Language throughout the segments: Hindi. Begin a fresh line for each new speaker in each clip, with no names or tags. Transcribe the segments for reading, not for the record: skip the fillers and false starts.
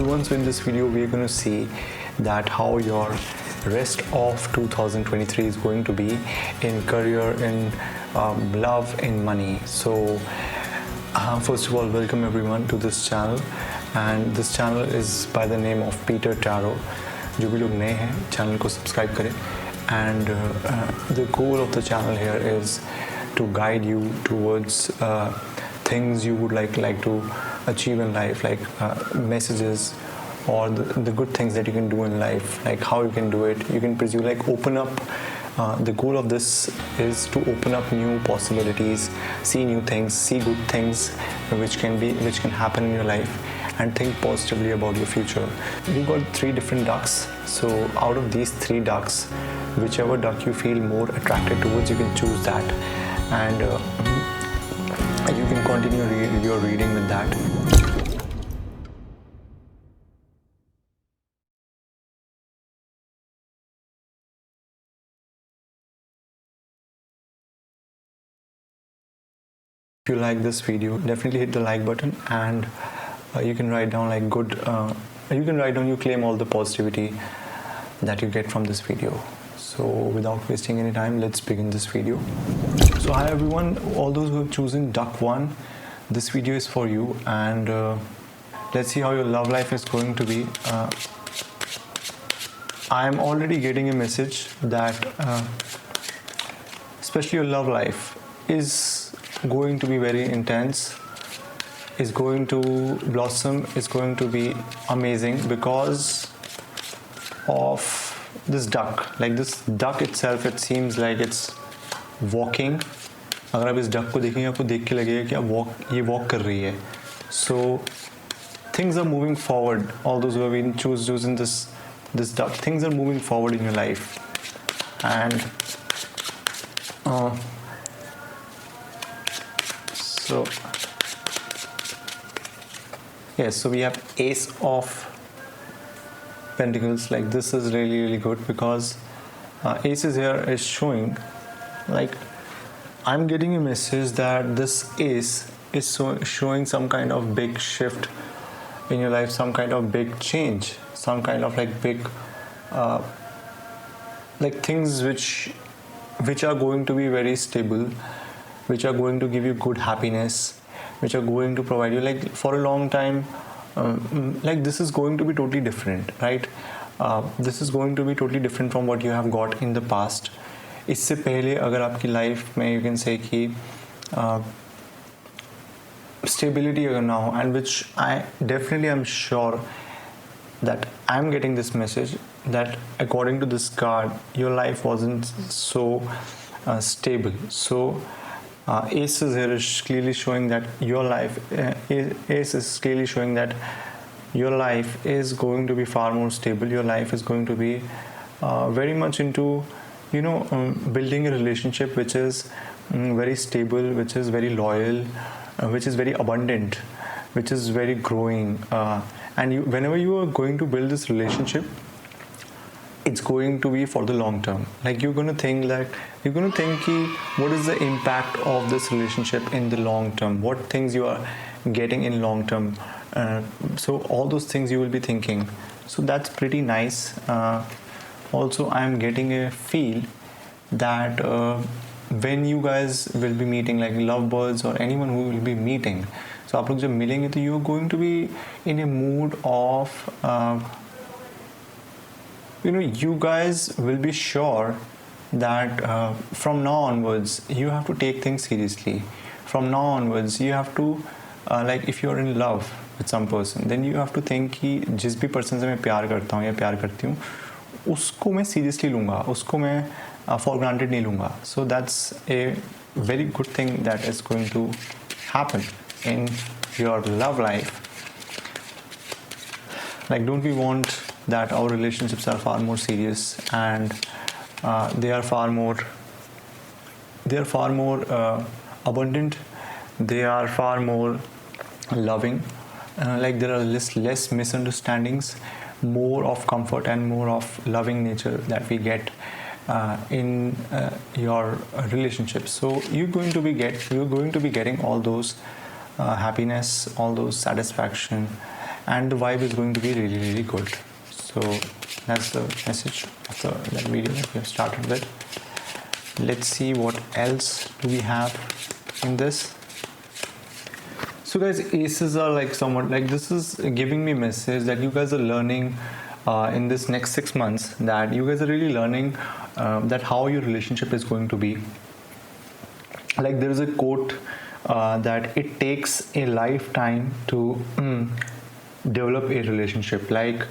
everyone, so in this video we're going to see that how your rest of 2023 is going to be in career, in love, in money. So first of all, welcome everyone to this channel, and this channel is by the name of Peter Tarot. जो भी लोग नए हैं चैनल को सब्सक्राइब करें, and the goal of the channel here is to guide you towards things you would like to achieve in life, like messages or the good things that you can do in life, like how you can do it. You can pursue, like open up. The goal of this is to open up new possibilities, see new things, see good things which can happen in your life, and think positively about your future. We got 3 different ducks. So out of these 3 ducks, whichever duck you feel more attracted towards, you can choose that, and you can continue your reading with that. If you like this video, definitely hit the like button, and you can write down like good. You can write down, you claim all the positivity that you get from this video. So without wasting any time, let's begin this video. So hi everyone, all those who have chosen duck 1, this video is for you, and let's see how your love life is going to be. I am already getting a message that especially your love life is going to be very intense, is going to blossom, is going to be amazing because of this duck. Like this duck itself, it seems like it's walking. अगर आप इस duck को देखेंगे, आपको देख के लगेगा कि ये walk कर रही है. So things are moving forward. All those who have been choosing this duck, things are moving forward in your life, and so yes, so we have Ace of Pentacles. Like this is really good because Aces here is showing, like I'm getting a message that this Ace is showing some kind of big shift in your life, some kind of big change, some kind of like big like things which are going to be very stable, which are going to give you good happiness, which are going to provide you like for a long time. Like this is going to be totally different, right? This is going to be totally different from what you have got in the past. इससे पहले अगर आपकी लाइफ में you can say कि stability अगर ना हो, and which I definitely am sure that I'm getting this message that according to this card your life wasn't so stable. So Ace is here is clearly showing that your life Ace is clearly showing that your life is going to be far more stable. Your life is going to be very much into building a relationship which is very stable, which is very loyal, which is very abundant, which is very growing, and whenever you are going to build this relationship, it's going to be for the long term. Like you're going to think what is the impact of this relationship in the long term, what things you are getting in long term. So all those things you will be thinking. So that's pretty nice. Also I'm getting a feel that when you guys will be meeting, like lovebirds or anyone who will be meeting, so आप लोग जब मिलेंगे तो you're going to be in a mood of you guys will be sure that from now onwards you have to take things seriously. From now onwards you have to like if you're in love with some person, then you have to think कि जिस भी person से मैं प्यार करता हूँ या प्यार करती हूँ उसको मैं seriously लूँगा, उसको मैं for granted नहीं लूँगा. So that's a very good thing that is going to happen in your love life. Like don't we want that our relationships are far more serious, and they are far more abundant, they are far more loving, like there are less misunderstandings, more of comfort and more of loving nature that we get in your relationship. So you're going to be getting all those happiness, all those satisfaction, and the vibe is going to be really, really good. So that's the message of that video that we have started with. Let's see what else do we have in this. So guys, aces are like somewhat like, this is giving me message that you guys are learning in this next 6 months, that you guys are really learning that how your relationship is going to be. Like there is a quote that it takes a lifetime to develop a relationship. Like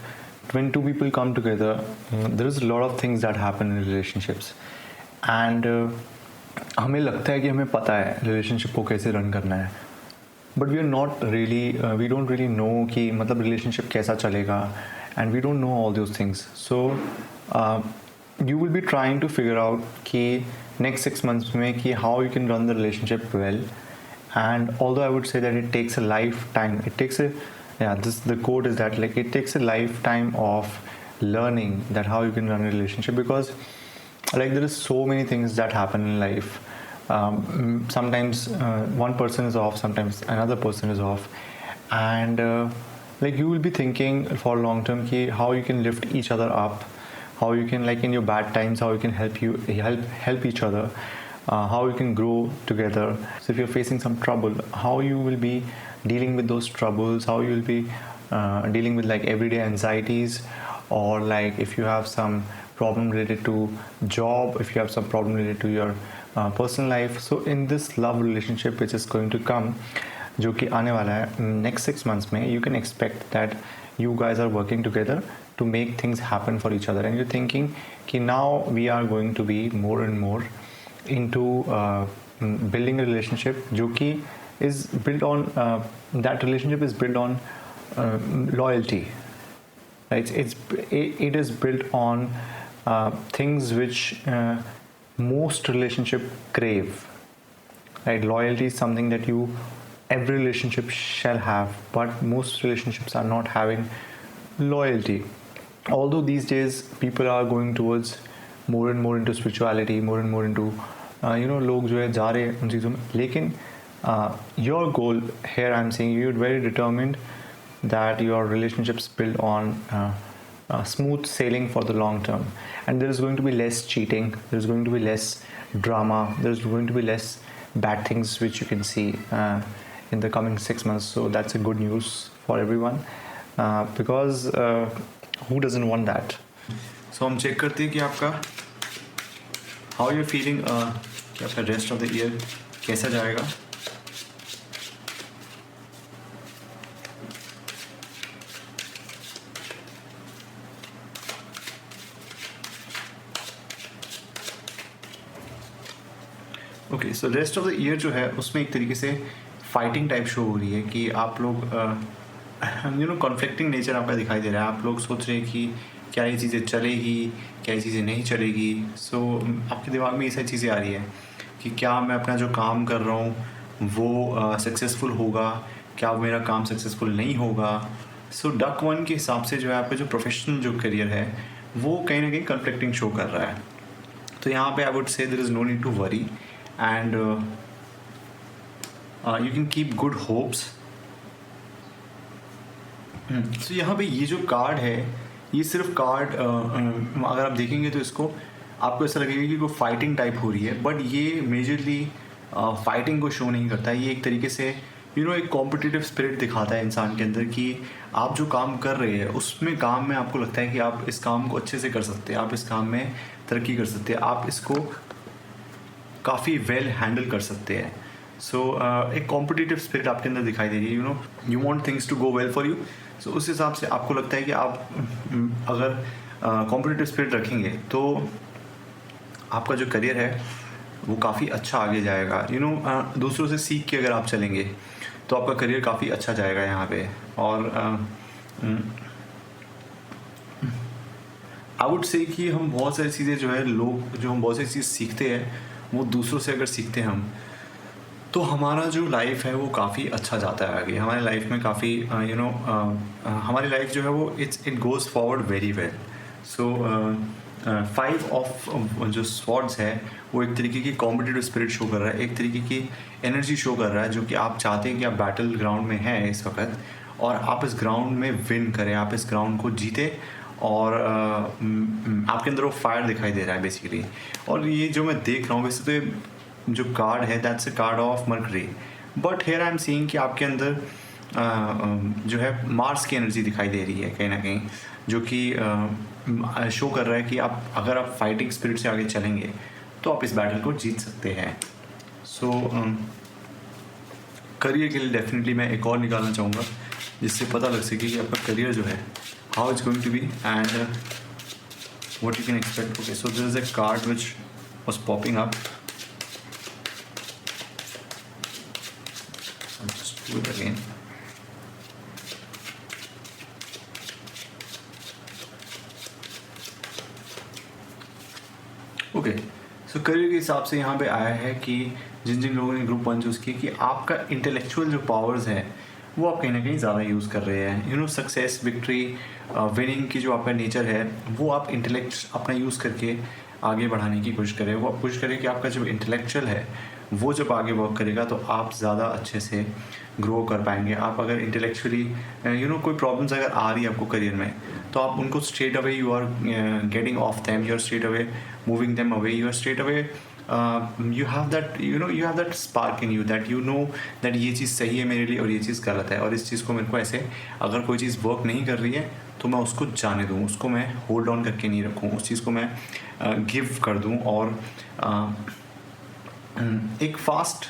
when two people come together, there is a lot of things that happen in relationships, and हमें लगता है कि हमें पता है रिलेशनशिप को कैसे रन करना है, but we are not really, we don't really know कि मतलब रिलेशनशिप कैसा चलेगा, and we don't know all those things. So you will be trying to figure out कि next 6 months में कि how you can run the relationship well. And although I would say that it takes a lifetime, it takes a, the quote is that like it takes a lifetime of learning that how you can run a relationship, because like there is so many things that happen in life. Sometimes one person is off, sometimes another person is off, and like you will be thinking for long term कि how you can lift each other up, how you can, like in your bad times, how you can help each other, how you can grow together. So if you're facing some trouble, how you will be dealing with those troubles, how you will be dealing with like everyday anxieties, or like if you have some problem related to job, if you have some problem related to your personal life. So in this love relationship which is going to come, जो कि आने वाला है next 6 months में, you can expect that you guys are working together to make things happen for each other, and you're thinking कि now we are going to be more and more into building a relationship जो कि is built on that relationship is built on loyalty, right? It is built on things which most relationship crave, right? Loyalty is something that every relationship shall have, but most relationships are not having loyalty. Although these days people are going towards more and more into spirituality, more and more into लोग जो है जा रहे हैं उन चीज़ों में, लेकिन your goal here, I'm saying you're very determined that your relationships build on smooth sailing for the long term, and there is going to be less cheating, there is going to be less drama, there is going to be less bad things which you can see in the coming 6 months. So that's a good news for everyone, because who doesn't want that? So हम चेक करते हैं कि आपका how you're feeling, कि आपका rest of the year कैसा जाएगा. Okay, so rest of the year जो है उसमें एक तरीके से फाइटिंग टाइप शो हो रही है कि आप लोग कॉन्फ्लिक्टिंग नेचर आपका दिखाई दे रहा है. आप लोग सोच रहे हैं कि क्या ये चीज़ें चलेगी, क्या ये चीज़ें नहीं चलेगी. सो आपके दिमाग में ये सारी चीज़ें आ रही है कि क्या मैं अपना जो काम कर रहा हूँ वो सक्सेसफुल होगा, क्या मेरा काम सक्सेसफुल नहीं होगा. सो डक वन के हिसाब से जो है आपका जो प्रोफेशनल जो करियर है वो कहीं ना कहीं कॉन्फ्लिक्टिंग शो कर रहा है. तो यहाँ पे I would say there is no need to worry, and you can keep good hopes. So यहाँ पे ये जो कार्ड है, ये सिर्फ कार्ड अगर आप देखेंगे तो इसको आपको ऐसा लगेगा कि कोई फाइटिंग टाइप हो रही है, बट ये मेजरली फाइटिंग को शो नहीं करता है. ये एक तरीके से एक कॉम्पिटिटिव स्पिरिट दिखाता है इंसान के अंदर कि आप जो काम कर रहे हैं उसमें काम में आपको लगता है कि आप इस काम को अच्छे से कर सकते हैं, आप इस काम में तरक्की कर सकते हैं, आप इसको काफ़ी वेल हैंडल कर सकते हैं. सो एक कॉम्पिटिटिव स्पिरिट आपके अंदर दिखाई दे रही है. You want things to go well for you. So उस हिसाब से आपको लगता है कि आप अगर कॉम्पिटिटिव स्पिरिट रखेंगे तो आपका जो करियर है वो काफ़ी अच्छा आगे जाएगा. दूसरों से सीख के अगर आप चलेंगे तो आपका करियर काफ़ी अच्छा जाएगा यहाँ पे. और आई वुड से कि हम बहुत सारी चीज़ें जो है लोग जो हम बहुत सारी चीज़ सीखते हैं वो दूसरों से अगर सीखते हैं हम, तो हमारा जो लाइफ है वो काफ़ी अच्छा जाता है आगे. हमारे लाइफ में काफ़ी हमारी लाइफ जो है वो it goes forward very well. So 5 of जो स्वॉर्ड्स है वो एक तरीके की कॉम्पिटिटिव स्पिरिट शो कर रहा है, एक तरीके की एनर्जी शो कर रहा है जो कि आप चाहते हैं कि आप बैटल ग्राउंड में हैं इस वक्त, और आप इस ग्राउंड में विन करें, आप इस ग्राउंड को जीते और आपके अंदर वो फायर दिखाई दे रहा है बेसिकली। और ये जो मैं देख रहा हूँ वैसे तो ये जो कार्ड है that's a card of mercury, but here I am seeing कि आपके अंदर जो है मार्स की एनर्जी दिखाई दे रही है कहीं ना कहीं, जो कि शो कर रहा है कि अगर आप फाइटिंग स्पिरिट से आगे चलेंगे तो आप इस बैटल को जीत सकते हैं। सो करियर के लिए डेफिनेटली मैं एक और निकालना चाहूँगा जिससे पता लग सके कि आपका करियर जो है how it's going to be and what you can expect. Okay, so this is a card which was popping up, just do it again. Okay, so career के हिसाब से यहाँ पे आया है कि जिन जिन लोगों ने ग्रुप 1 चूज़ किया कि आपका इंटेलेक्चुअल जो पावर्स है वो आप कहीं ना कहीं ज़्यादा यूज़ कर रहे हैं। You know success, victory, winning की जो आपका नेचर है वो आप इंटेलेक्ट अपना यूज़ करके आगे बढ़ाने की कोशिश करें। वो आप कोशिश करें कि आपका जो इंटेलेक्चुअल है वो जब आगे वर्क करेगा तो आप ज़्यादा अच्छे से ग्रो कर पाएंगे। आप अगर इंटेलेक्चुअली कोई प्रॉब्लम्स अगर आ रही है आपको करियर में तो आप उनको straight away you are getting off them, you are straight away moving them away, you are straight away you have that spark in you that you know that ये चीज़ सही है मेरे लिए और ये चीज़ गलत है, और इस चीज़ को मेरे को ऐसे अगर कोई चीज़ वर्क नहीं कर रही है तो मैं उसको जाने दूँ, उसको मैं होल्ड ऑन करके नहीं रखूँ, उस चीज़ को मैं गिव कर दूँ। और एक फास्ट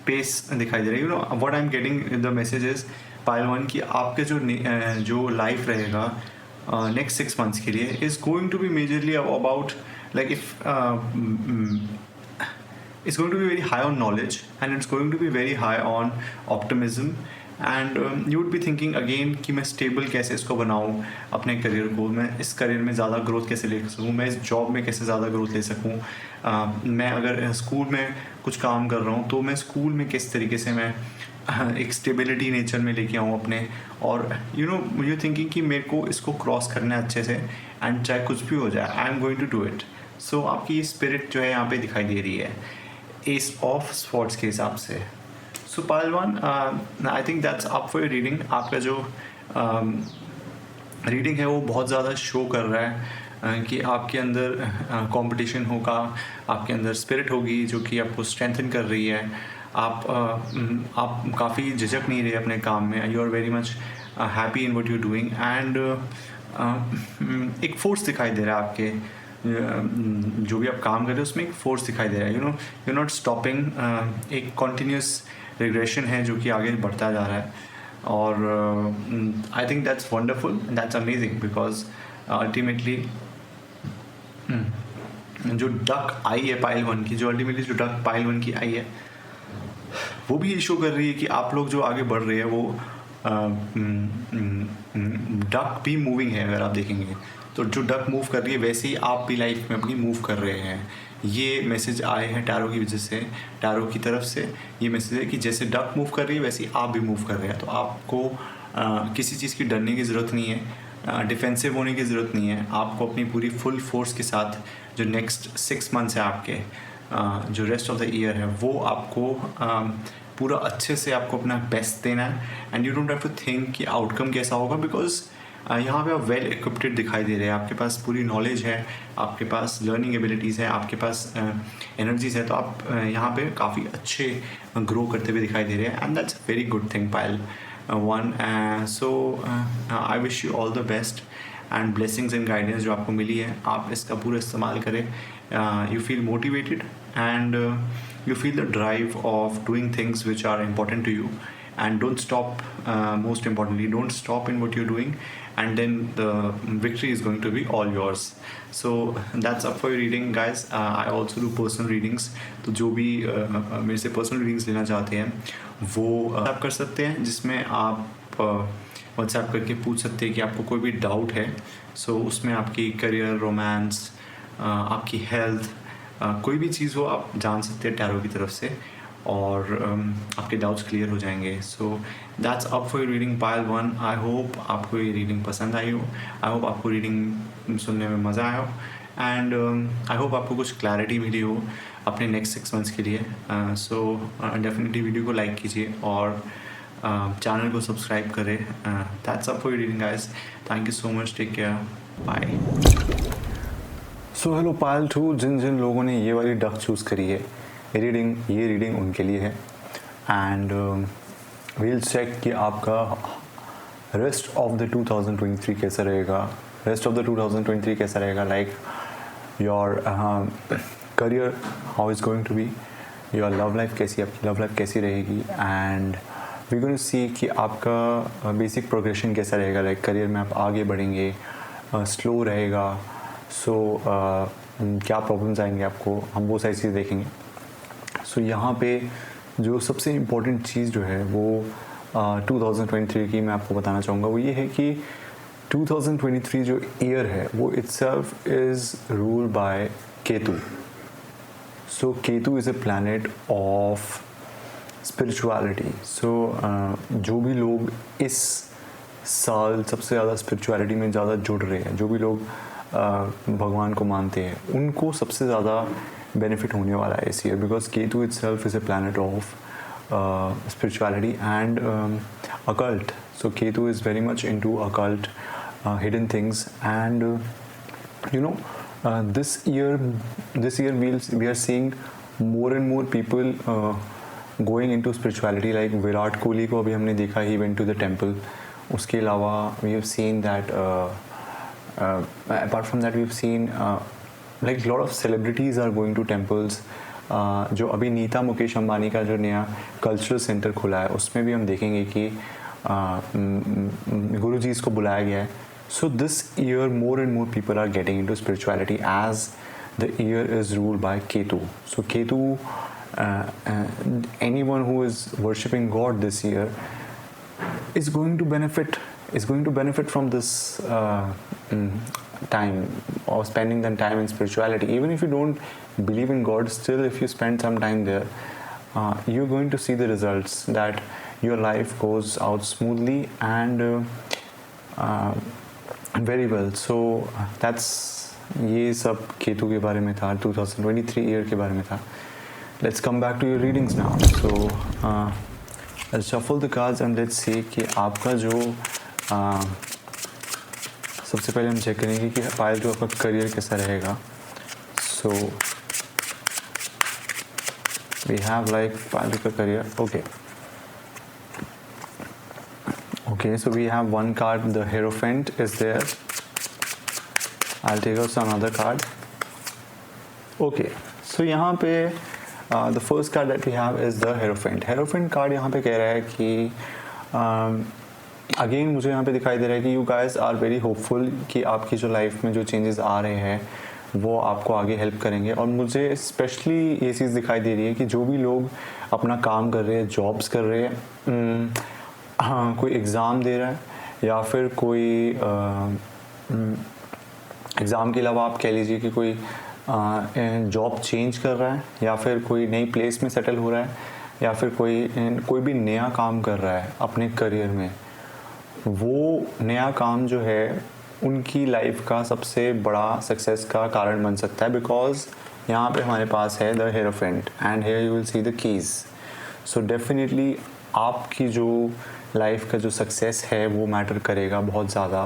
पेस दिखाई दे रहा है। You know what I am getting the message is pile 1 कि आपके जो लाइफ रहेगा नेक्स्ट 6 मंथ्स के लिए is going to be majorly about like if it's going to be very high on knowledge and it's going to be very high on optimism and you would be thinking again कि मैं stable कैसे इसको बनाऊँ अपने करियर को, मैं इस करियर में ज़्यादा ग्रोथ कैसे ले सकूँ, मैं इस जॉब में कैसे ज़्यादा ग्रोथ ले सकूँ, मैं अगर स्कूल में कुछ काम कर रहा हूँ तो मैं स्कूल में किस तरीके से मैं एक स्टेबिलिटी नेचर में लेके आऊँ अपने, और यू थिंकिंग कि मेरे को इसको क्रॉस करना है अच्छे से एंड चाहे कुछ भी हो जाए I am going to do it. So आपकी स्पिरिट जो है यहाँ पे दिखाई दे रही है एस ऑफ स्वॉर्ड्स के हिसाब से। सो pile 1 I think that's up for reading. आपका जो रीडिंग है वो बहुत ज़्यादा शो कर रहा है कि आपके अंदर कंपटीशन होगा, आपके अंदर स्पिरिट होगी जो कि आपको स्ट्रेंथन कर रही है। आप काफ़ी झिझक नहीं रहे अपने काम में, you are very much happy in what you doing and एक फोर्स दिखाई दे रहा है आपके जो भी आप काम कर रहे हो उसमें एक फोर्स दिखाई दे रहा है। यू नॉट स्टॉपिंग, एक कॉन्टीन्यूस रिग्रेशन है जो कि आगे बढ़ता जा रहा है। और I think that's wonderful, that's amazing because ultimately जो डक आई है पाइल 1 की, जो अल्टीमेटली जो डक पाइल 1 की आई है वो भी ये शो कर रही है कि आप लोग जो आगे बढ़ रहे हैं वो डक भी मूविंग है। अगर आप देखेंगे तो जो डक मूव कर रही है वैसे ही आप भी लाइफ में अपनी मूव कर रहे हैं। ये मैसेज आए हैं टैरो की वजह से, टैरो की तरफ से ये मैसेज है कि जैसे डक मूव कर रही है वैसे ही आप भी मूव कर रहे हैं। तो आपको किसी चीज़ की डरने की ज़रूरत नहीं है, डिफेंसिव होने की ज़रूरत नहीं है। आपको अपनी पूरी फुल फोर्स के साथ जो नेक्स्ट 6 मंथ्स है आपके, जो रेस्ट ऑफ द ईयर है वो आपको पूरा अच्छे से आपको अपना बेस्ट देना है and you don't have to think कि आउटकम कैसा होगा बिकॉज यहाँ पे आप वेल इक्विप्ड दिखाई दे रहे हैं। आपके पास पूरी नॉलेज है, आपके पास लर्निंग एबिलिटीज़ है, आपके पास एनर्जीज है, तो आप यहाँ पे काफ़ी अच्छे ग्रो करते हुए दिखाई दे रहे हैं and that's very good thing pile 1। So I wish you all the best and blessings and guidance जो आपको मिली है आप इसका पूरा इस्तेमाल करें। You feel motivated and you feel the drive of doing things which are important to you and don't stop, most importantly don't stop in what you're doing and then the victory is going to be all yours. So that's up for your reading guys. I also do personal readings, तो जो भी मेरे से personal readings लेना चाहते हैं वो आप कर सकते हैं, जिसमें आप व्हाट्सएप करके पूछ सकते हैं कि आपको कोई भी डाउट है। सो उसमें आपकी करियर, रोमांस, आपकी हेल्थ, कोई भी चीज़ हो आप जान सकते हैं टैरो की तरफ से और आपके डाउट्स क्लियर हो जाएंगे। सो that's up for reading pile 1। I hope आपको ये रीडिंग पसंद आई हो, आई होप आपको रीडिंग सुनने में मज़ा आया हो एंड आई होप आपको कुछ क्लैरिटी मिली हो अपने नेक्स्ट 6 मंथ्स के लिए। सो डेफिनेटली वीडियो को लाइक कीजिए और चैनल को सब्सक्राइब करें. That's up for reading guys. Thank you so much. Take care. Bye. So hello pile 2. जिन जिन लोगों ने ये वाली डक चूज़ करी है, ये रीडिंग उनके लिए है. एंड वील चेक कि आपका रेस्ट ऑफ द 2023 कैसा रहेगा. Like your career how is going to be, your love life कैसी, आपकी लव लाइफ कैसी रहेगी. And we going to see कि आपका बेसिक प्रोग्रेशन कैसा रहेगा. लाइक करियर में आप आगे बढ़ेंगे, स्लो रहेगा. सो क्या प्रॉब्लम्स आएंगे आपको, हम वो सारी चीज़ देखेंगे. सो यहाँ पे जो सबसे इम्पोर्टेंट चीज़ जो है वो 2023 की मैं आपको बताना चाहूँगा, वो ये है कि 2023 जो ईयर है वो itself is ruled by Ketu. So Ketu is a planet of spirituality. So जो भी लोग इस साल सबसे ज़्यादा स्पिरिचुअलिटी में ज़्यादा जुड़ रहे हैं, जो भी लोग भगवान को मानते हैं, उनको सबसे ज़्यादा बेनिफिट होने वाला है इस year. Because Ketu itself is a planet of spirituality and occult. So Ketu is very much into occult, hidden things, and this year we are seeing more and more people going into spirituality. Like Virat Kohli को अभी हमने देखा, he went to the temple. उसके अलावा we have seen that apart from that we have seen like lot of celebrities are going to temples. जो अभी नीता मुकेश अंबानी का जो नया कल्चरल सेंटर खुला है, उसमें भी हम देखेंगे कि गुरु जी इसको बुलाया गया है. So this year more and more people are getting into spirituality as the year is ruled by Ketu. So Ketu, anyone who is worshipping God this year is going to benefit from this time of spending that time in spirituality. Even if you don't believe in God, still if you spend some time there, you're going to see the results, that your life goes out smoothly and very well. So that's ये सब केतु के बारे में था, 2023 ईयर के बारे में था. Let's come back to your readings now. So let's shuffle the cards and let's see कि आपका जो सबसे पहले हम चेक करेंगे कि पायल जो आपका करियर कैसा रहेगा. So we have like Payal का career. Okay so we have one card, the hierophant is there. I will take out some other card. Okay so यहाँ पे the first card that we have is the hierophant. Hierophant card यहाँ पे कह रहा है कि अगेन मुझे यहाँ पे दिखाई दे रहा है कि you guys are very hopeful कि आपकी जो लाइफ में जो चेंजेस आ रहे हैं वो आपको आगे हेल्प करेंगे. और मुझे स्पेशली ये चीज़ दिखाई दे रही है कि जो भी लोग अपना काम कर रहे हैं, जॉब्स कर रहे हैं, हाँ कोई एग्ज़ाम दे रहा है या फिर कोई एग्ज़ाम के अलावा आप कह लीजिए कि कोई जॉब चेंज कर रहा है या फिर कोई नई प्लेस में सेटल हो रहा है या फिर कोई भी नया काम कर रहा है अपने करियर में, वो नया काम जो है उनकी लाइफ का सबसे बड़ा सक्सेस का कारण बन सकता है. बिकॉज यहाँ पे हमारे पास है the hierophant and here you will see the keys. So definitely आपकी जो लाइफ का जो सक्सेस है वो मैटर करेगा बहुत ज़्यादा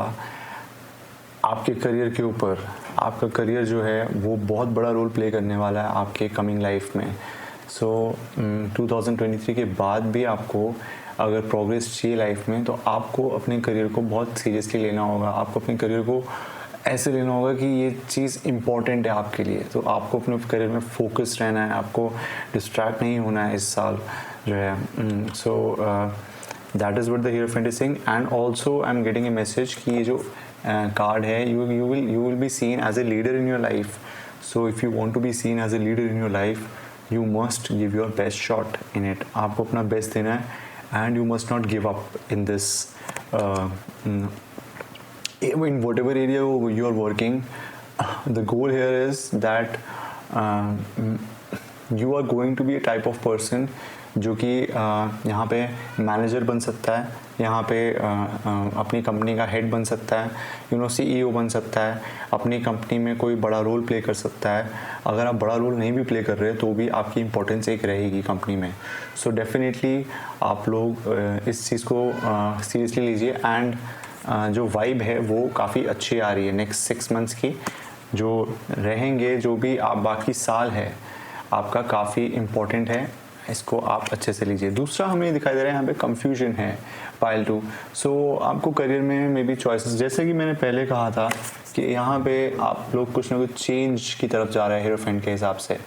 आपके करियर के ऊपर. आपका करियर जो है वो बहुत बड़ा रोल प्ले करने वाला है आपके कमिंग लाइफ में. सो 2023 के बाद भी आपको अगर प्रोग्रेस चाहिए लाइफ में, तो आपको अपने करियर को बहुत सीरियसली लेना होगा. आपको अपने करियर को ऐसे लेना होगा कि ये चीज़ इम्पॉर्टेंट है आपके लिए. तो आपको अपने करियर में फोकस रहना है, आपको डिस्ट्रैक्ट नहीं होना है इस साल जो है. So that is what the hierophant is saying. And also I am getting a message कि ये जो कार्ड है, you will be seen as a leader in your life. So if you want to be seen as a leader in your life, you must give your best shot in it. आपको अपना बेस्ट देना है and you must not give up in this in whatever area you are working. The goal here is that you are going to be a type of person जो कि यहाँ पे मैनेजर बन सकता है, यहाँ पे अपनी कंपनी का हेड बन सकता है, CEO बन सकता है, अपनी कंपनी में कोई बड़ा रोल प्ले कर सकता है। अगर आप बड़ा रोल नहीं भी प्ले कर रहे तो भी आपकी इंपॉर्टेंस एक रहेगी कंपनी में। सो डेफिनेटली आप लोग इस चीज़ को सीरियसली लीजिए। एंड जो वाइब है वो काफ़ी अच्छी आ रही है नेक्स्ट 6 मंथ्स की, जो रहेंगे, जो भी आप बाकी साल है आपका काफ़ी इम्पोर्टेंट है, इसको आप अच्छे से लीजिए। दूसरा हमें दिखाई दे रहा है यहाँ पे कंफ्यूजन है पाइल 2। सो आपको करियर में मे बी चॉइसेस, जैसे कि मैंने पहले कहा था कि यहाँ पे आप लोग कुछ ना कुछ चेंज की तरफ जा रहे हैं हीरोफेंट के हिसाब से।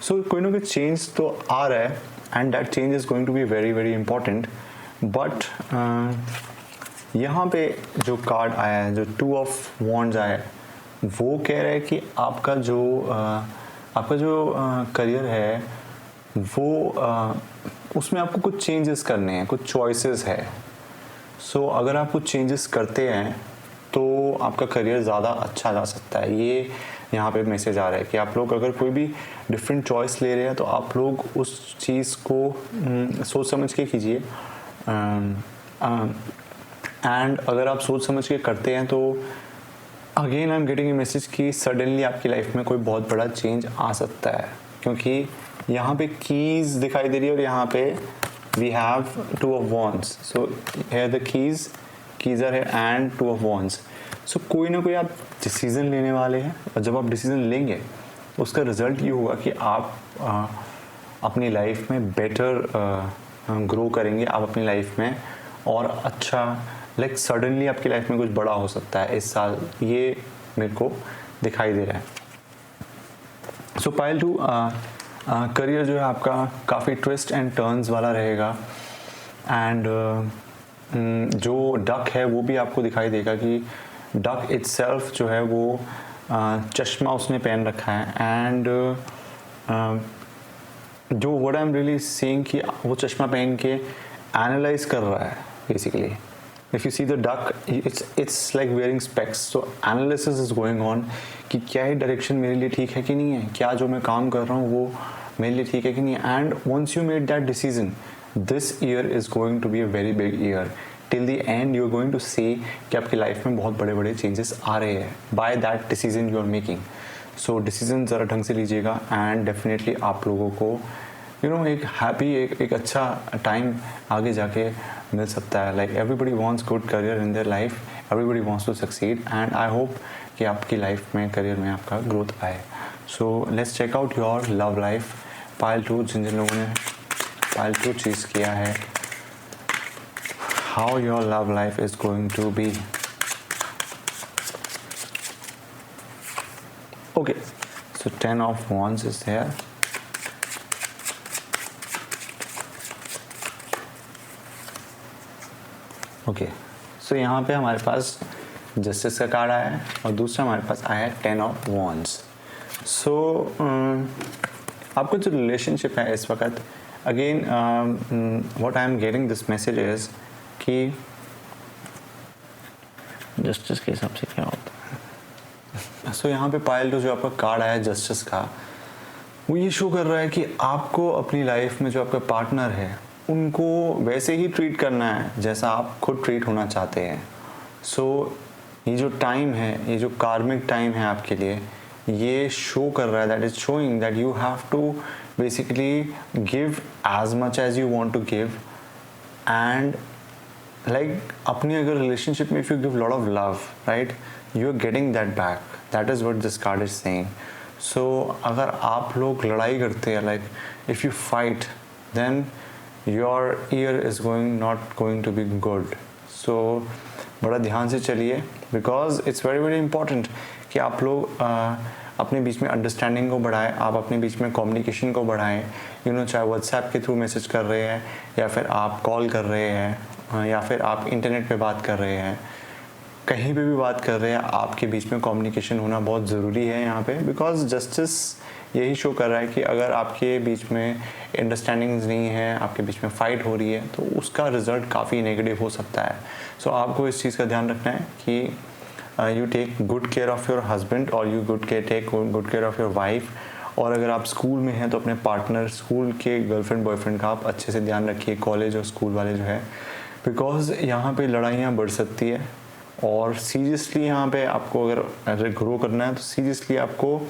सो कोई ना कोई चेंज तो आ रहा है and that change is going to be very very important. But यहाँ पे जो कार्ड आया है, जो 2 ऑफ वॉन्ड्स आया है, वो कह रहा है कि आपका जो करियर है वो उसमें आपको कुछ चेंजेस करने हैं, कुछ चॉइसेस है। सो अगर आप कुछ चेंजेस करते हैं तो आपका करियर ज़्यादा अच्छा जा सकता है। ये यहाँ पे मैसेज आ रहा है कि आप लोग अगर कोई भी डिफरेंट चॉइस ले रहे हैं तो आप लोग उस चीज़ को सोच समझ के कीजिए। एंड अगर आप सोच समझ के करते हैं तो again I am getting a message कि सडनली आपकी लाइफ में कोई बहुत बड़ा चेंज आ सकता है, क्योंकि यहाँ पे कीज़ दिखाई दे रही है और यहाँ पे we have 2 of wands. So here the keys are and 2 of wands. So कोई ना कोई आप डिसीज़न लेने वाले हैं, और जब आप डिसीज़न लेंगे उसका रिजल्ट ये होगा कि आप अपनी लाइफ में बेटर ग्रो करेंगे, आप अपनी लाइफ में और अच्छा लाइक सडनली आपकी लाइफ में कुछ बड़ा हो सकता है इस साल, ये मेरे को दिखाई दे रहा है। सो पाइल 2 करियर जो है आपका काफ़ी ट्विस्ट एंड टर्न्स वाला रहेगा। एंड जो डक है वो भी आपको दिखाई देगा कि डक इटसेल्फ जो है वो चश्मा उसने पहन रखा है। एंड जो what I am really seeing कि वो चश्मा पहन के एनालाइज कर रहा है basically. If you see the duck, it's like wearing specs. So analysis is going on कि क्या ये डायरेक्शन मेरे लिए ठीक है कि नहीं है, क्या जो मैं काम कर रहा हूँ वो मेरे लिए ठीक है कि नहीं है। And once you made that decision, this year is going to be a very big year. Till the end, you are going to see कि आपकी लाइफ में बहुत बड़े बड़े चेंजेस आ रहे हैं by that decision you are making. So decision ज़रा ढंग से लीजिएगा एंड डेफिनेटली आप लोगों को एक हैप्पी एक अच्छा टाइम आगे जाके मिल सकता है। Like everybody wants good career in their life, everybody wants to succeed and I hope कि आपकी लाइफ में करियर में आपका ग्रोथ आए। So let's check out your love life pile 2। जिन लोगों ने पाइल 2 चीज़ किया है, how your love life is going to be. Okay, so 10 of wands is there. Okay, so यहाँ पे हमारे पास जस्टिस का कार्ड आया है और दूसरा हमारे पास आया है 10 ऑफ वॉन्ड्स। सो आपका जो रिलेशनशिप है इस वक्त, again what I am getting this message is कि जस्टिस के हिसाब से क्या होता है। सो यहाँ पे पाइल 2 जो आपका कार्ड आया है जस्टिस का, वो ये शो कर रहा है कि आपको अपनी लाइफ में जो आपका पार्टनर है उनको वैसे ही ट्रीट करना है जैसा आप खुद ट्रीट होना चाहते हैं। सो ये जो टाइम है, ये जो कार्मिक टाइम है आपके लिए, ये शो कर रहा है, that is showing that you have to basically give as much as you want to give. And like अपनी अगर रिलेशनशिप में if you give lot of love, right, you are getting that back. That is what this card is saying. So अगर आप लोग लड़ाई करते हैं, like if you fight, then your year is not going to be good. So बड़ा ध्यान से चलिए, because it's very very important कि आप लोग अपने बीच में अंडरस्टैंडिंग को बढ़ाएं, आप अपने बीच में कम्युनिकेशन को बढ़ाएं। चाहे व्हाट्सएप के थ्रू मैसेज कर रहे हैं या फिर आप कॉल कर रहे हैं या फिर आप इंटरनेट पे बात कर रहे हैं, कहीं पे भी बात कर रहे हैं, आपके बीच में कम्युनिकेशन होना बहुत ज़रूरी है यहाँ पे। बिकॉज जस्टिस यही शो कर रहा है कि अगर आपके बीच में अंडरस्टैंडिंग्स नहीं है, आपके बीच में फ़ाइट हो रही है, तो उसका रिज़ल्ट काफ़ी नेगेटिव हो सकता है। सो आपको इस चीज़ का ध्यान रखना है कि you take good care of your husband और you take good care of your wife, और अगर आप स्कूल में हैं तो अपने पार्टनर, स्कूल के गर्लफ्रेंड बॉयफ्रेंड का आप अच्छे से ध्यान रखिए, कॉलेज और स्कूल वाले जो है, बिकॉज यहाँ पे लड़ाइयाँ बढ़ सकती है। और सीरियसली यहाँ पे आपको अगर ग्रो करना है तो सीरियसली आपको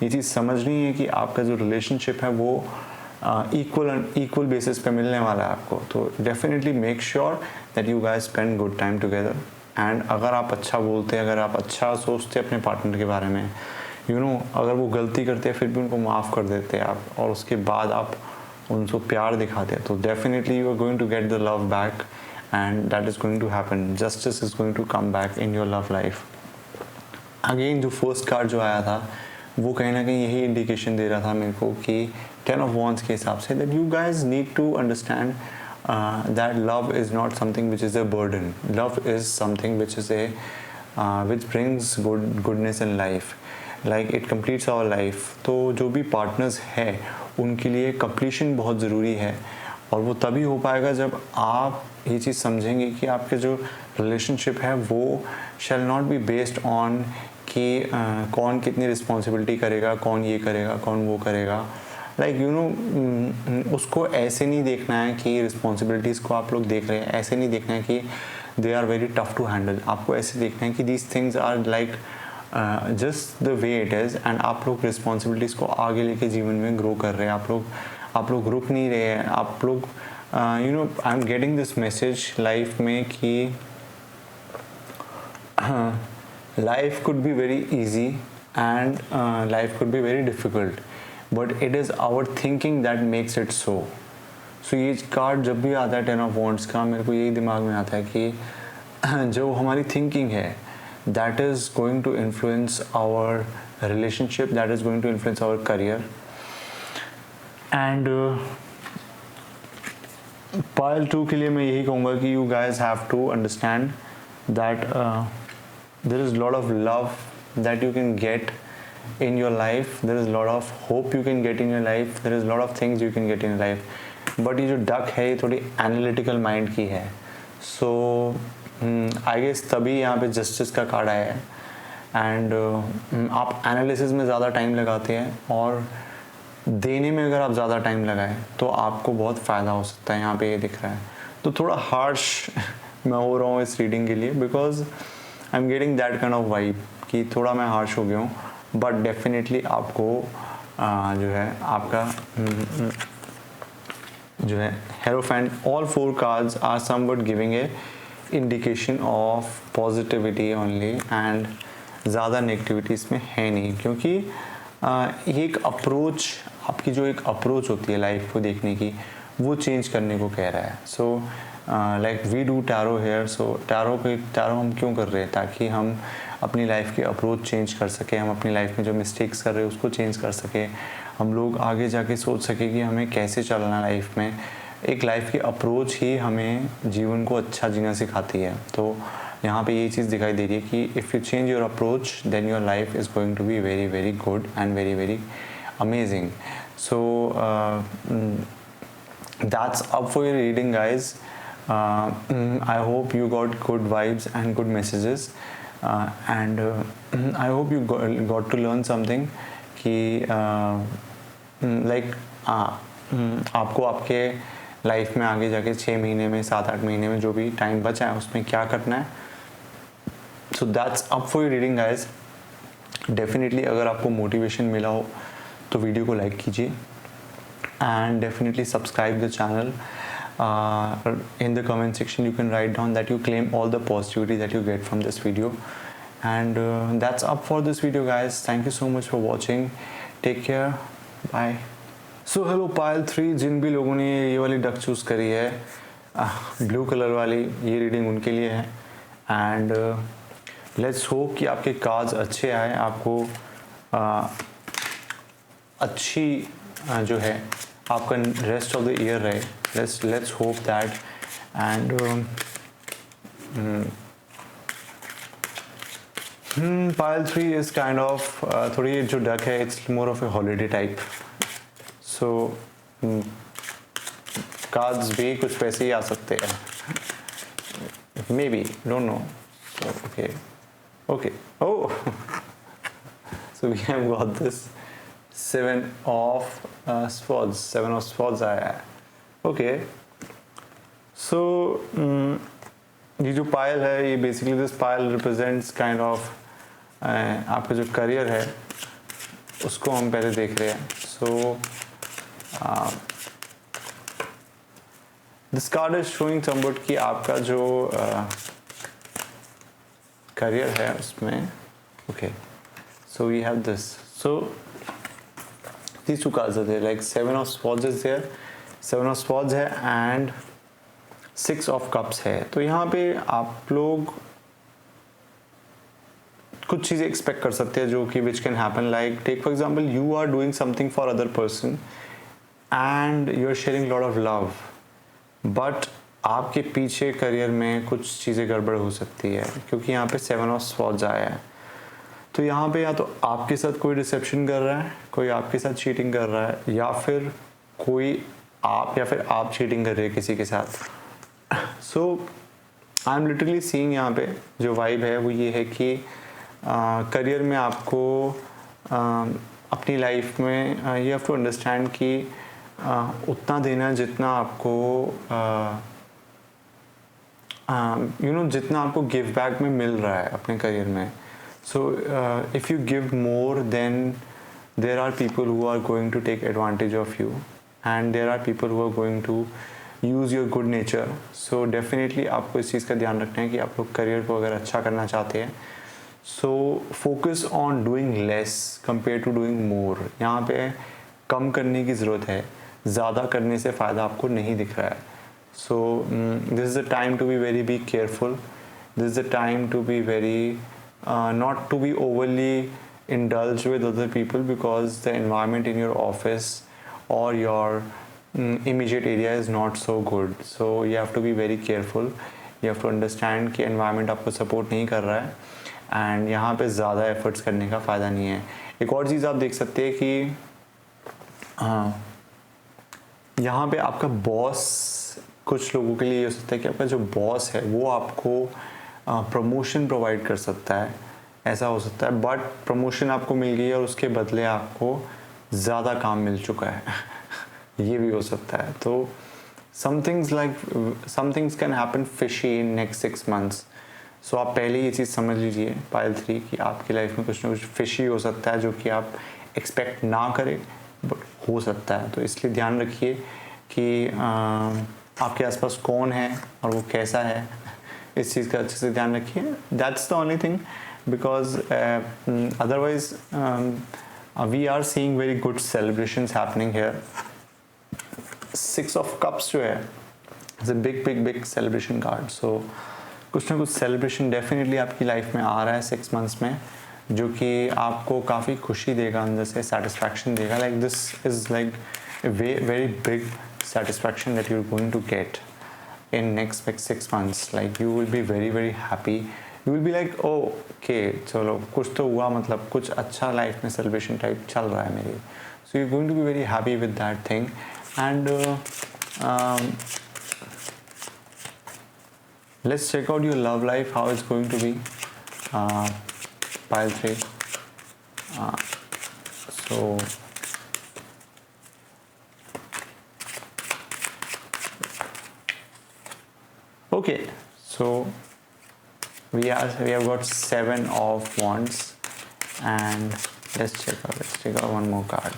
ये चीज़ समझनी है कि आपका जो रिलेशनशिप है वो इक्वल बेसिस पे मिलने वाला है आपको। तो definitely make sure that you guys spend good time together. And अगर आप अच्छा बोलते हैं, अगर आप अच्छा सोचते हैं अपने पार्टनर के बारे में, अगर वो गलती करते हैं फिर भी उनको माफ़ कर देते हैं आप, और उसके बाद आप उनको प्यार दिखाते हैं, तो definitely you are going to get the love back and that is going to happen, justice is going to come back in your love life. Again जो फर्स्ट कार्ड जो आया था वो कहीं ना कहीं यही इंडिकेशन दे रहा था मेरे को कि 10 ऑफ वॉन्ड्स के हिसाब से that you guys need to understand that love is not something which is a burden. Love is something which is which brings goodness in life, like it completes our life. तो जो भी partners है उनके लिए completion बहुत ज़रूरी है, और वो तभी हो पाएगा जब आप ये चीज़ समझेंगे कि आपके जो relationship है वो shall not be based on कि कौन कितनी रिस्पॉन्सिबिलिटी करेगा, कौन ये करेगा, कौन वो करेगा। उसको ऐसे नहीं देखना है कि रिस्पॉन्सिबिलिटीज़ को आप लोग देख रहे हैं, ऐसे नहीं देखना है कि they are very tough to handle. आपको ऐसे देखना है कि these things are like just the way it is, and आप लोग रिस्पॉन्सिबिलिटीज़ को आगे लेके जीवन में ग्रो कर रहे हैं। आप लोग रुक नहीं रहे हैं। आप लोग आई am getting this message life में कि life could be very easy and life could be very difficult, but it is our thinking that makes it so. So ये कार्ड जब भी आता है 10 of Wands का, मेरे को यही दिमाग में आता है कि जो हमारी थिंकिंग है that is going to influence our relationship, that is going to influence our career. And pile 2 के लिए मैं यही कहूँगा कि you guys have to understand that there is a lot of love that you can get in your life, there is a lot of hope you can get in your life, there is a lot of things you can get in your life, but ये जो डक है ये थोड़ी एनालिटिकल माइंड की है। सो आई गेस तभी यहाँ पे जस्टिस का कार्ड आया है। एंड आप एनालिसिस में ज़्यादा टाइम लगाते हैं और देने में अगर आप ज़्यादा टाइम लगाएं तो आपको बहुत फ़ायदा हो सकता है, यहाँ पे ये दिख रहा है। तो थोड़ा हार्श मैं हो रहा हूँ इस रीडिंग के लिए, because I am getting that kind of vibe कि थोड़ा मैं हार्श हो गया हूँ, बट डेफिनेटली आपको जो है आपका जो है hierophant, all 4 cards are somewhat giving a indication of positivity only, and ज़्यादा नेगेटिविटी इसमें है नहीं, क्योंकि ये एक अप्रोच, आपकी जो एक अप्रोच होती है लाइफ को देखने की, वो चेंज करने को कह रहा है। So like we do tarot here, so tarot हम क्यों कर रहे हैं? ताकि हम अपनी लाइफ की अप्रोच चेंज कर सकें, हम अपनी लाइफ में जो मिस्टेक्स कर रहे हैं उसको चेंज कर सकें, हम लोग आगे जाके सोच सकें कि हमें कैसे चलना लाइफ में। एक लाइफ की अप्रोच ही हमें जीवन को अच्छा जीना सिखाती है। तो यहाँ पे ये चीज़ दिखाई दे रही है कि if you change your approach then your life is going to be very very good and very very amazing. So that's up for your reading guys. I hope you got good vibes and good messages, and I hope you got to learn something कि like आपको आपके लाइफ में आगे जाके 6 महीने में, 7-8 महीने में जो भी टाइम बचा है उसमें क्या करना है। सो that's up for your reading guys. Definitely अगर आपको मोटिवेशन मिला हो तो वीडियो को लाइक कीजिए, and definitely subscribe the channel. In the comment section you can write down that you claim all the positivity that you get from this video, and that's up for this video guys. Thank you so much for watching. Take care, bye. So hello pile 3, जिन भी लोगों ने ये वाली डक चूज़ करी है, ब्लू कलर वाली, ये रीडिंग उनके लिए है। एंड लेट्स होप कि आपके कार्ड्स अच्छे आए, आपको अच्छी जो है आपका रेस्ट ऑफ द ईयर रहे। Let's hope that, and pile 3 is kind of थोड़ी जो डक है it's more of a holiday type, so cards भी कुछ वैसे ही आ सकते हैं, maybe, don't know, so okay, oh so we have got this 7 of swords आया है. ओके, सो ये जो पायल है, ये basically this Payal represents kind of आपका जो करियर है उसको हम पहले देख रहे हैं. So this card is showing somewhat कि आपका जो करियर है उसमें. Okay, so we have this. So these two cards are there, like 7 of swords is there, 7 of swords है and 6 of cups है. तो यहाँ पे आप लोग कुछ चीज़ें एक्सपेक्ट कर सकते हैं जो कि which can happen. Like take for example, you are doing something for other person and you are sharing lot of love, but आपके पीछे करियर में कुछ चीज़ें गड़बड़ हो सकती है क्योंकि यहाँ पे 7 ऑफ स्वॉर्ड्स आया है. तो यहाँ पे या तो आपके साथ कोई डिसेप्शन कर रहा है, कोई आपके साथ चीटिंग कर रहा है, या फिर आप चीटिंग कर रहे हैं किसी के साथ. सो आई एम लिटरली सीइंग यहाँ पे जो वाइब है वो ये है कि करियर में आपको अपनी लाइफ में यू हैव टू अंडरस्टैंड कि उतना देना जितना आपको जितना आपको गिव बैक में मिल रहा है अपने करियर में. So if you give more, then there are people who are going to take advantage of you, and there are people who are going to use your good nature. So definitely आपको इस चीज़ का ध्यान रखना है कि आप लोग करियर को अगर अच्छा करना चाहते हैं, so focus on doing less compared to doing more. यहाँ पे कम करने की ज़रूरत है, ज़्यादा करने से फ़ायदा आपको नहीं दिख रहा है. So this is the time to be very careful. This is the time to be very not to be overly indulged with other people, because the environment in your office or your immediate area is not so good. So you have to be very careful. You have to understand कि environment आपको support नहीं कर रहा है and यहाँ पे ज़्यादा efforts करने का फ़ायदा नहीं है. एक और चीज़ आप देख सकते हैं कि यहाँ पे आपका बॉस, कुछ लोगों के लिए ये हो सकता है कि आपका जो बॉस है वो आपको प्रमोशन प्रोवाइड कर सकता है, ऐसा हो सकता है. बट प्रमोशन आपको मिल गई और उसके बदले आपको ज़्यादा काम मिल चुका है ये भी हो सकता है. तो some things can happen fishy in next 6 months. सो आप पहले ये चीज़ समझ लीजिए पायल 3 कि आपकी लाइफ में कुछ ना कुछ फिशी हो सकता है जो कि आप एक्सपेक्ट ना करें बट हो सकता है. तो इसलिए ध्यान रखिए कि आपके आसपास कौन है और वो कैसा है, इस चीज़ का अच्छे से ध्यान रखिए. That's the only thing, because otherwise we are seeing very good celebrations happening here. 6 of cups जो है it's a big celebration card. So कुछ ना कुछ सेलिब्रेशन डेफिनेटली आपकी लाइफ में आ रहा है 6 मंथ्स में, जो कि आपको काफ़ी खुशी देगा, अंदर से सेटिस्फैक्शन देगा. Like this is like very big satisfaction that you're going to get in next 6 months. Like you will be very happy. You will be like, oh okay, चलो कुछ तो हुआ, मतलब कुछ अच्छा लाइफ में सेलिब्रेशन टाइप चल रहा है मेरी. So you're going to be very happy with that thing. And let's check out your love life, how it's going to be. Pile 3. So okay, so we have got 7 of wands, and let's check out one more card.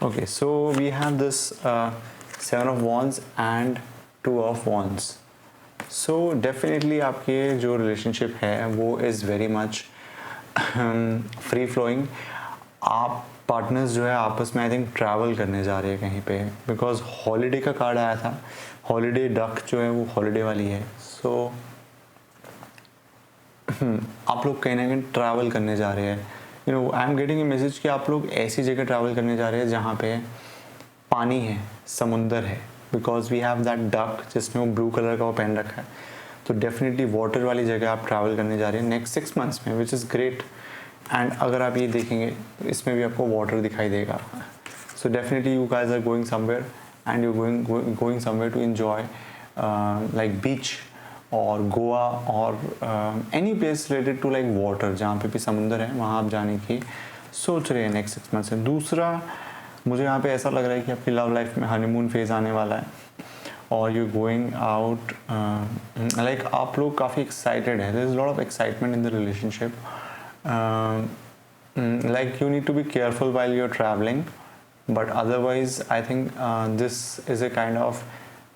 Okay, so we have this 7 of wands and 2 of wands. So definitely आपके जो relationship है वो is very much free flowing. आप पार्टनर्स जो है आपस में आई थिंक ट्रैवल करने जा रहे हैं कहीं पे, बिकॉज हॉलीडे का कार्ड आया था. हॉलीडे डक जो है वो हॉलीडे वाली है. सो आप लोग कहीं ना कहीं ट्रैवल करने जा रहे हैं. You know, I am getting a message कि आप लोग ऐसी जगह ट्रैवल करने जा रहे हैं जहाँ पे पानी है, समुंदर है, because we have that duck जिसमें वो ब्लू कलर का वो पहन रखा है. तो डेफिनेटली वाटर वाली जगह आप ट्रैवल करने जा रहे हैं नेक्स्ट 6 मंथ्स में, विच इज़ ग्रेट. एंड अगर आप ये देखेंगे तो इसमें भी आपको वाटर दिखाई देगा. So definitely you guys are going somewhere and you going somewhere to enjoy like beach और गोवा और any place related to like water, जहाँ पे भी समुंदर है वहाँ आप जाने की सोच रहे हैं नेक्स्ट 6 मंथ से। दूसरा, मुझे यहाँ पे ऐसा लग रहा है कि आपकी लव लाइफ में हनीमून फेज़ आने वाला है और यू गोइंग आउट, लाइक आप लोग काफ़ी एक्साइटेड है, there is lot of excitement in the relationship, like you need to be careful while you're traveling, but otherwise I think this is a kind of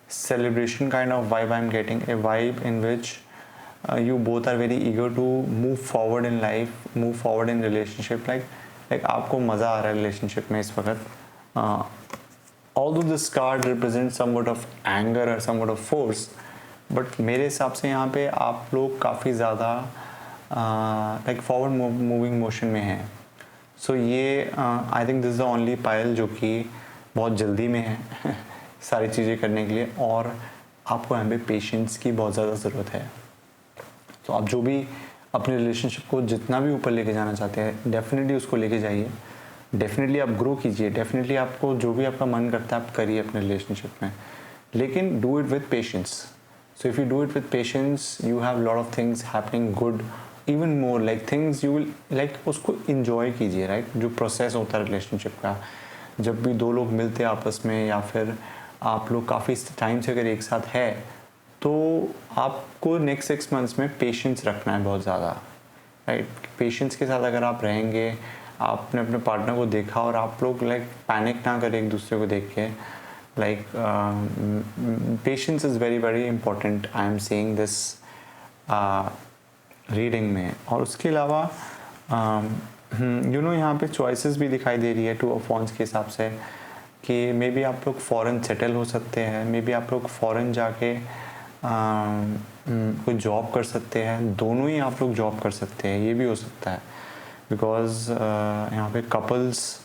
celebration kind of vibe I'm getting, a vibe in which you both are very eager to move forward in life, move forward in relationship, like आपको मज़ा आ रहा है relationship में इस वक्त। although this card represents somewhat of anger or somewhat of force, but मेरे हिसाब से यहाँ पे आप लोग काफ़ी ज़्यादा लाइक फॉरवर्ड मूविंग मोशन में है। सो ये I think this is the only pile जो कि बहुत जल्दी में है सारी चीज़ें करने के लिए, और आपको यहाँ पे पेशेंस की बहुत ज़्यादा ज़रूरत है। तो आप जो भी अपने रिलेशनशिप को जितना भी ऊपर लेके जाना चाहते हैं, डेफिनेटली उसको लेके जाइए, डेफिनेटली आप ग्रो कीजिए, डेफिनेटली आपको जो भी आपका मन करता है आप करिए अपने रिलेशनशिप में, लेकिन do it with patience. So if you do it with patience, you have lot of things happening good, even more like things you will like उसको इन्जॉय कीजिए, राइट। जो प्रोसेस होता है रिलेशनशिप का, जब भी दो लोग मिलते हैं आपस में या फिर आप लोग काफ़ी टाइम से अगर एक साथ है, तो आपको नेक्स्ट 6 मंथ्स में पेशेंस रखना है बहुत ज़्यादा, राइट। पेशेंस के साथ अगर आप रहेंगे, आपने अपने पार्टनर को देखा और आप लोग लाइक पैनिक ना करें एक दूसरे को देख के, like patience is very very important, I am saying this reading में। और उसके अलावा यू नो यहाँ पे चॉइसेस भी दिखाई दे रही है 2 ऑफ वॉन्ड्स के हिसाब से, कि मे बी आप लोग फ़ॉरेन सेटल हो सकते हैं, मे बी आप लोग फ़ॉरेन जाके कोई जॉब कर सकते हैं, दोनों ही आप लोग जॉब कर सकते हैं, ये भी हो सकता है, बिकॉज़ यहाँ पे कपल्स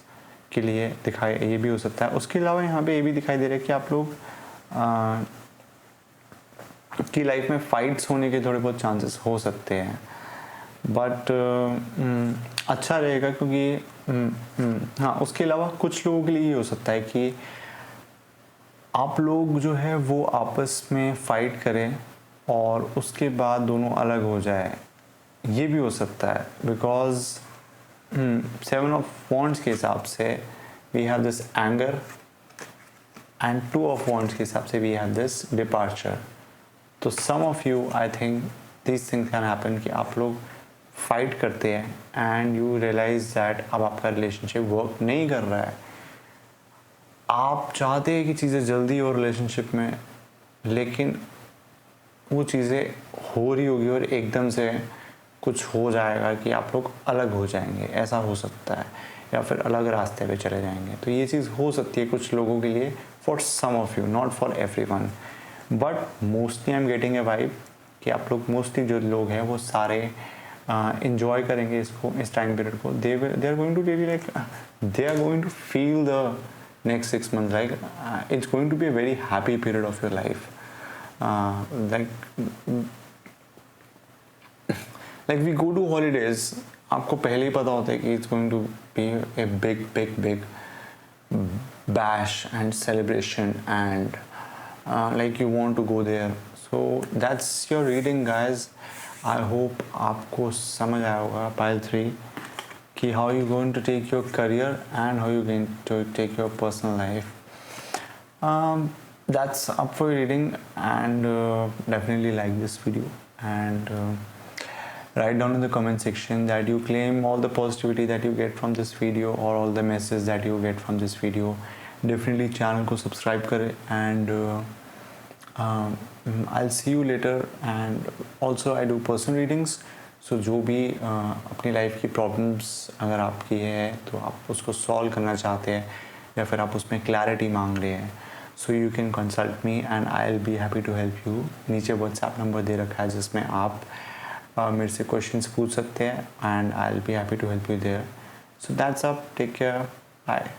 के लिए दिखाई ये भी हो सकता है। उसके अलावा यहाँ पे ये भी दिखाई दे रहा है कि आप लोग की लाइफ में फाइट्स होने के थोड़े बहुत चांसेस हो सकते हैं, बट अच्छा रहेगा क्योंकि हाँ, उसके अलावा कुछ लोगों के लिए ये हो सकता है कि आप लोग जो है वो आपस में फाइट करें और उसके बाद दोनों अलग हो जाए, ये भी हो सकता है, बिकॉज 7 ऑफ वॉन्ड्स के हिसाब से we have this anger and 2 of wands के हिसाब से वी हैव दिस डिपार्चर। तो some of you, I think this things can happen कि आप लोग फाइट करते हैं एंड यू रियलाइज दैट अब आपका रिलेशनशिप वर्क नहीं कर रहा है। आप चाहते हैं कि चीज़ें जल्दी हो रिलेशनशिप में, लेकिन वो चीज़ें हो रही होगी और एकदम से कुछ हो जाएगा कि आप लोग अलग हो जाएंगे, ऐसा हो सकता है, या फिर अलग रास्ते पे चले जाएंगे। तो ये चीज़ हो सकती है कुछ लोगों के लिए, for some of you, not for everyone, but mostly I am getting a vibe कि आप लोग मोस्टली जो लोग हैं वो सारे इन्जॉय करेंगे इसको, इस टाइम पीरियड को। They are going to really like, they are going to feel the next 6 months, like it's going to be a very happy period of your life, like we go to holidays, आपको पहले ही पता होता है कि it's going to be a big bash and celebration, and like you want to go there. So that's your reading, guys. I hope आपको समझ आया होगा pile 3 कि how you going to take your career and how you going to take your personal life. That's up for reading, and definitely like this video, and write down in the comment section that you claim all the positivity that you get from this video or all the messages that you get from this video. Definitely channel को subscribe करें, and I'll see you later, and also I do personal readings. सो जो भी अपनी लाइफ की प्रॉब्लम्स अगर आपकी है तो आप उसको सॉल्व करना चाहते हैं या फिर आप उसमें क्लैरिटी मांग रहे हैं, so you can consult me and I will be happy to help you. नीचे व्हाट्सएप नंबर दे रखा है जिसमें आप मेरे से क्वेश्चंस पूछ सकते हैं, and I will be happy to help you there. So that's up, take care, bye.